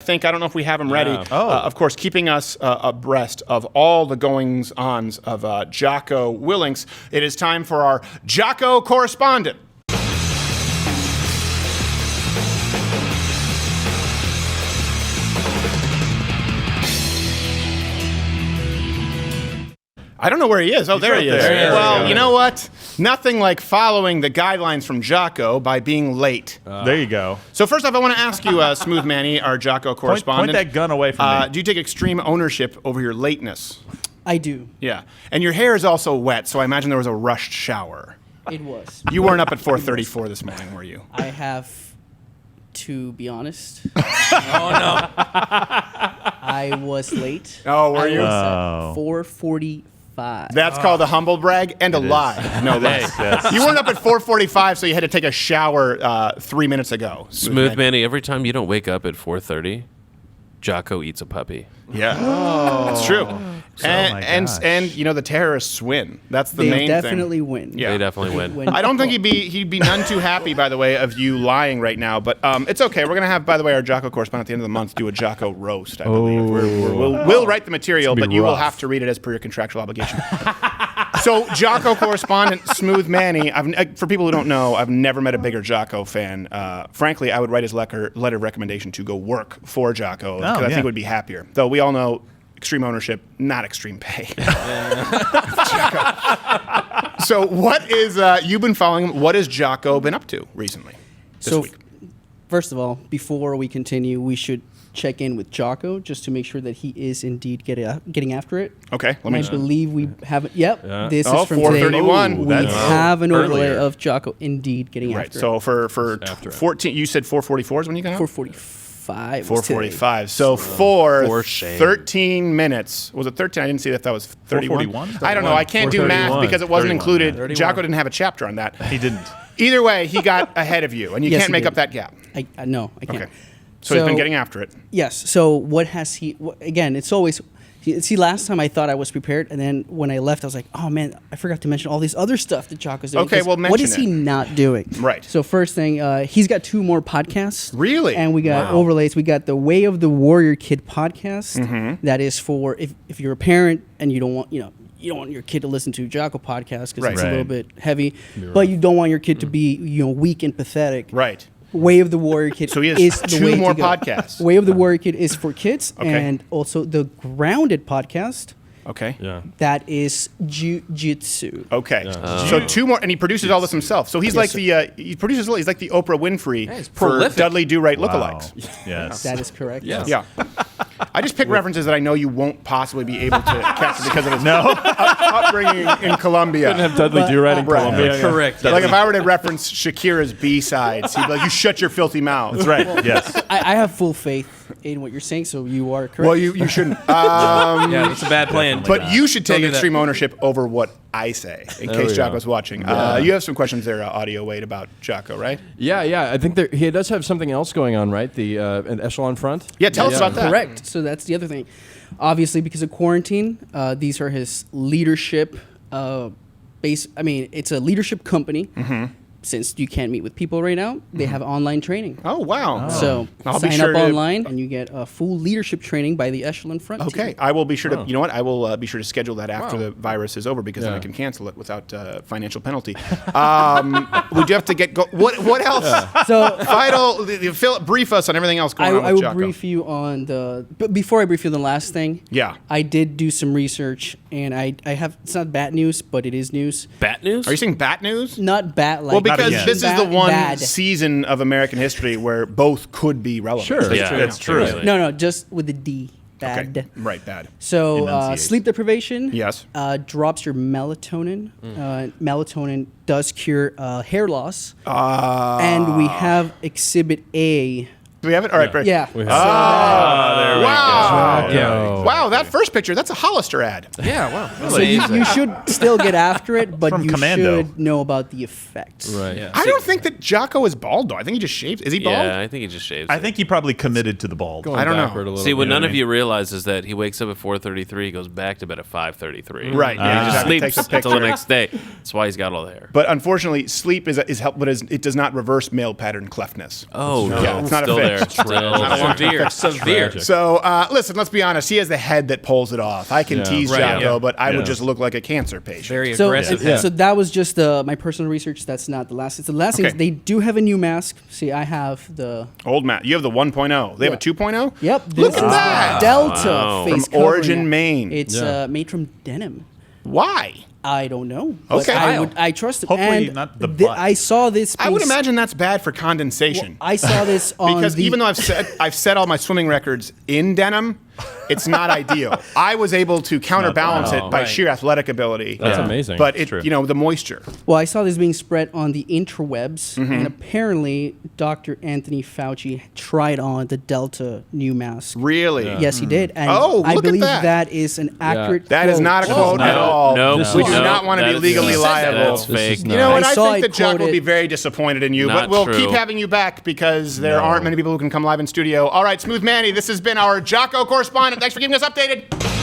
think. I don't know if we have him ready. Oh. Of course, keeping us abreast of all the goings-ons of Jocko Willink. It is time for our Jocko Correspondent. I don't know where he is. Oh, there he is. Well, you know what? Nothing like following the guidelines from Jocko by being late. There you go. So first off, I want to ask you, Smooth Manny, our Jocko correspondent. Point that gun away from me. Do you take extreme ownership over your lateness? I do. Yeah. And your hair is also wet, so I imagine there was a rushed shower. It was. You weren't up at 4:34 this morning, were you? I have to be honest. Oh, no. I was late. Oh, were you? I was at 4:45. That's called a humble brag and a lie. No less. Yes. You weren't up at 4:45, so you had to take a shower 3 minutes ago. Smooth Manny, every time you don't wake up at 4:30, Jocko eats a puppy. Yeah, that's true. my And you know the terrorists win. That's the They main thing. definitely win. Yeah. They definitely win. I don't think he'd be none too happy, by the way, of you lying right now. But it's okay. We're gonna have, by the way, our Jocko correspondent at the end of the month do a Jocko roast. I believe we'll write the material, but you will have to read it as per your contractual obligation. So Jocko correspondent Smooth Manny. For people who don't know, I've never met a bigger Jocko fan. Frankly, I would write his letter of recommendation to go work for Jocko because I think would be happier. Though we all know extreme ownership, not extreme pay. So what is you've been following him? What has Jocko been up to recently? This week? First of all, before we continue, we should check in with Jocko just to make sure that he is indeed getting after it. Okay, let me. I believe we have it. Yep, this is from 4:31. today. We have an overlay of Jocko indeed getting Right. after So it. for 14, you said 4:44 is when you got up? 4:45. 4:45. So for 13 minutes. Was it 13? I didn't see that was 31. 4:41? I don't know. I can't do math 4:31. because it wasn't 31, included. Jocko didn't have a chapter on that. He didn't. Either way, he got ahead of you, and you Yes, can't he make did. up that gap. No, I can't. Okay. So he's been getting after it. Yes. So what has he? Again, it's always. See, last time I thought I was prepared, and then when I left, I was like, "Oh man, I forgot to mention all this other stuff that Jocko's doing." Okay, well, mention what is he it. not doing? Right. So first thing, he's got 2 more podcasts. Really? And we got overlays. We got the Way of the Warrior Kid podcast. That is for if you're a parent and you don't want you don't want your kid to listen to Jocko podcast because it's a little bit heavy, but you don't want your kid to be weak and pathetic. Right. Way of the Warrior Kid So he has is the 2 way more to go. podcasts. Way of the Warrior Kid is for kids, Okay. and also the Grounded podcast. Okay. Yeah. That is jiu-jitsu. Okay. So 2 more, and he produces all this himself. So he's like he produces. He's like the Oprah Winfrey for prolific. Dudley Do-Right Wow. lookalikes. Yes. That is correct. Yes. Yeah. I just pick references that I know you won't possibly be able to capture because of his upbringing in Colombia. Couldn't have Dudley Do-Right in Right. Colombia. Correct. Like if I were to reference Shakira's B-sides, he'd be like, "You shut your filthy mouth." That's right. Yes. I have full faith in what you're saying, so you are correct. Well, you shouldn't. Yeah, that's a bad plan. But you should take do that. extreme ownership over what I say, in case Jocko's watching. You have some questions there, Audio Wade, about Jocko, right? Yeah. I think he does have something else going on, right? The an echelon front. Yeah, tell us about that. Correct. So that's the other thing. Obviously, because of quarantine, these are his leadership base. I mean, it's a leadership company. Since you can't meet with people right now, they have online training. Oh, wow. So I'll be sign sure up to- online, and you get a full leadership training by the Echelon Front Okay, team. I will be sure to. You know what? I will be sure to schedule that after the virus is over because then I can cancel it without financial penalty. We do have to get. What else? So Phil, brief us on everything else going on I with will Jocko. brief you on the. But before I brief you on the last thing, Yeah. I did do some research, and I have. It's not bad news, but it is news. Bat news? Are you saying bat news? Not bad like. Well, because again. this is the one bad. season of American history where both could be relevant. Sure. Yeah, That's true. seriously. No, just with the D. Bad. Okay. Right, bad. So Enunciate. sleep deprivation. Yes. Drops your melatonin. Melatonin does cure hair loss. And we have Exhibit A. Do we have it? All right, great. Yeah. There we Wow. Yeah. Wow, that first picture, that's a Hollister ad. Yeah, wow. So you should still get after it, but From you Commando. should know about the effects. Right. Yeah. I don't think that Jocko is bald, though. I think he just shaves. Is he bald? Yeah, I think he just shaves. I think he probably committed to the bald. Going I don't know. backward a little See, what bit. none what of I mean? you realize is that he wakes up at 4:33, he goes back to bed at 5:33. Right, yeah, He just exactly. sleeps Takes a until the picture. next day. That's why he's got all the hair. But unfortunately, sleep is help, but it does not reverse male pattern cleftness. Oh, no. Yeah, it's not a Still thing. there. Still severe. So, listen, let's be honest. He has the head that pulls it off. I can tease Right. Jocko, but I would Yeah. just look like a cancer patient. Very So, aggressive. so that was just my personal research. That's not the last. It's the last thing. Okay. Is they do have a new mask. See, I have the. Old Matt, you have the 1.0. They have a 2.0? Yep. Look this at is that. the Delta Wow. face From Origin, covering. Maine. It's Yeah. made from denim. Why? I don't know. But Okay. I trust it. Hopefully and not the butt. I saw this. I would being imagine that's bad for condensation. I saw this on because the, even though I've set all my swimming records in denim, it's not ideal. I was able to counterbalance it by right. sheer athletic ability. That's amazing. But it, true. the moisture. well, I saw this being spread on the interwebs, Mm-hmm. and apparently Dr. Anthony Fauci tried on the Delta new mask. Really? Yes, he did, and Oh, I look at believe that. that is an accurate. That is quote. not a quote at all. No, we do not want to be legally liable. That's fake. You know what? I I saw think it that Jack will quoted- be very disappointed in you, but Not we'll true. keep having you back because there aren't many people who can come live in studio. All right, Smooth Manny, this has been our Jocko correspondent. Thanks for keeping us updated.